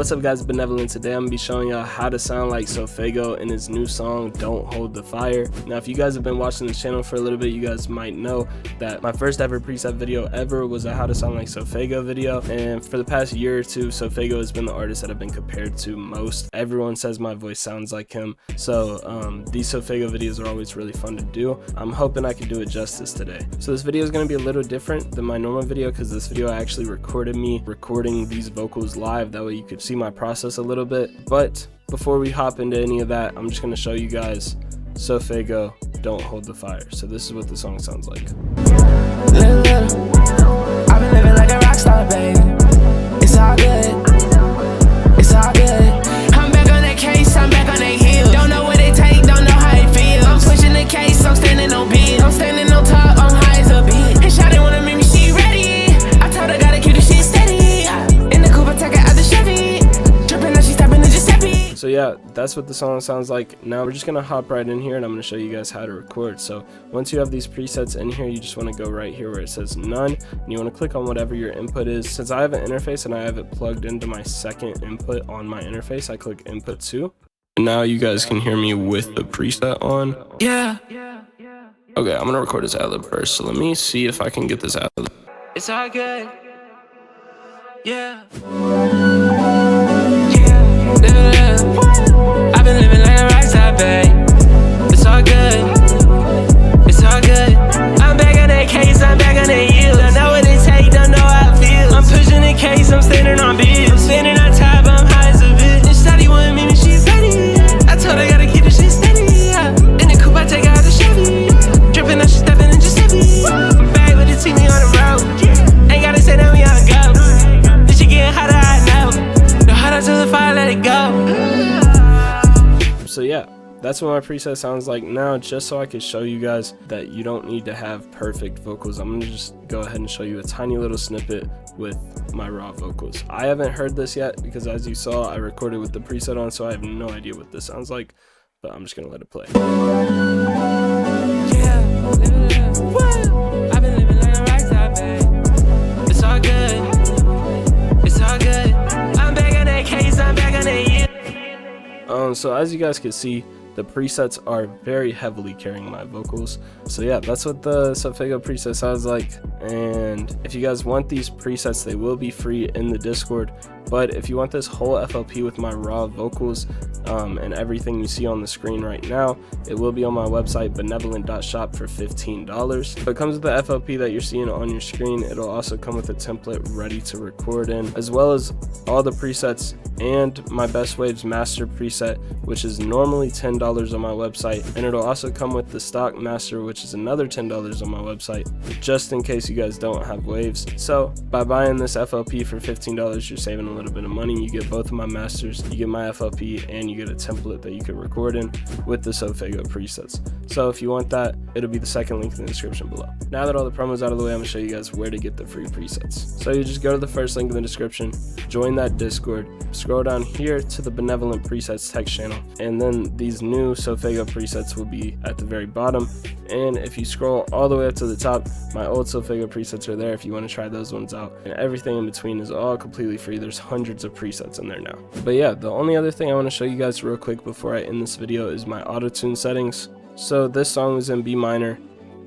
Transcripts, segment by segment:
What's up guys, BNVLNT. Today I'm gonna be showing y'all how to sound like SoFaygo in his new song Don't Hold the Fire. Now if you guys have been watching this channel for a little bit, you guys might know that my first ever preset video ever was a how to sound like SoFaygo video, and for the past year or two SoFaygo has been the artist that I've been compared to most. Everyone says my voice sounds like him, so these SoFaygo videos are always really fun to do. I'm hoping I can do it justice today. So this video is going to be a little different than my normal video because this video I actually recorded me recording these vocals live, that way you could see my process a little bit. But before we hop into any of that, I'm just going to show you guys SoFaygo Don't Hold the Fire. So this is what the song sounds like. Little, I've been living like a rock star, baby. It's all good. It's all good. I'm back on that case, I'm back on that hill. Don't know what it take, don't know how it feels. I'm pushing the case, I'm standing on bed. I'm standing on top, I'm high as a bitch. And shawty wanna make me, she ready. I told her gotta keep the shit steady. In the coupe, I take her out the Chevy. Dripping, now she stepping in Giuseppe. So yeah, that's what the song sounds like. Now we're just gonna hop right in here and I'm gonna show you guys how to record. So once you have these presets in here, you just want to go right here where it says none, and you want to click on whatever your input is. Since I have an interface and I have it plugged into my second input on my interface, I click input 2. Now you guys can hear me with the preset on. Yeah. Okay, I'm gonna record this ad-lib first, so let me see if I can get this ad-lib. It's all good. Yeah. I've been living like a rock star, babe. It's all good. It's all good. I'm back on that case, I'm back on that hill. Don't know what it take, don't know how it feels. I'm pushing the case, I'm standing on bills. I'm standing on top, I'm high as a bitch. And shawty wanna meet me, she's ready. I told her gotta keep the shit steady. In the coupe, I take her out the Chevy. Dripping, now she stepping in Giuseppe. I'm back with the team, we on the road. Ain't gotta say that we on the go. This shit getting hotter, I know. The hotter to the fire, let it go. So yeah, that's what my preset sounds like. Now, just so I could show you guys that you don't need to have perfect vocals, I'm gonna just go ahead and show you a tiny little snippet with my raw vocals. I haven't heard this yet because, as you saw, I recorded with the preset on, so I have no idea what this sounds like, but I'm just gonna let it play. I've been living like a rock star, babe. It's all good. It's all good. I'm back on that case, I'm back on that hill. So as you guys can see, the presets are very heavily carrying my vocals. So yeah, that's what the SoFaygo preset sounds like. And if you guys want these presets, they will be free in the Discord. But if you want this whole FLP with my raw vocals and everything you see on the screen right now, it will be on my website, BNVLNT.shop, for $15. If it comes with the FLP that you're seeing on your screen, it'll also come with a template ready to record in, as well as all the presets and my Best Waves master preset, which is normally $10 on my website, and it'll also come with the stock master, which is another $10 on my website, just in case you guys don't have waves. So by buying this FLP for $15, you're saving a little bit of money. You get both of my masters, you get my FLP, and you get a template that you can record in with the SoFaygo presets. So if you want that, it'll be the second link in the description below. Now that all the promos out of the way, I'm gonna show you guys where to get the free presets. So you just go to the first link in the description, join that Discord, scroll down here to the BNVLNT presets text channel, and then these new SoFaygo presets will be at the very bottom. And if you scroll all the way up to the top, my old SoFaygo presets are there if you want to try those ones out, and everything in between is all completely free. There's hundreds of presets in there now. But yeah, the only other thing I want to show you guys real quick before I end this video is my auto-tune settings. So this song was in B minor,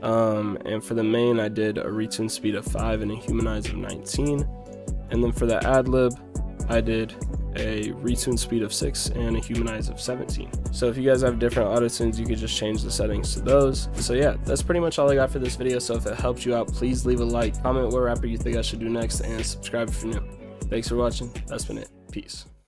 and for the main I did a retune speed of 5 and a humanize of 19, and then for the ad-lib I did a retune speed of 6 and a humanize of 17. So if you guys have different auto-tunes, you can just change the settings to those. So yeah, that's pretty much all I got for this video. So if it helped you out, please leave a like, comment what rapper you think I should do next, and subscribe if you're new. Thanks for watching. That's been it. Peace.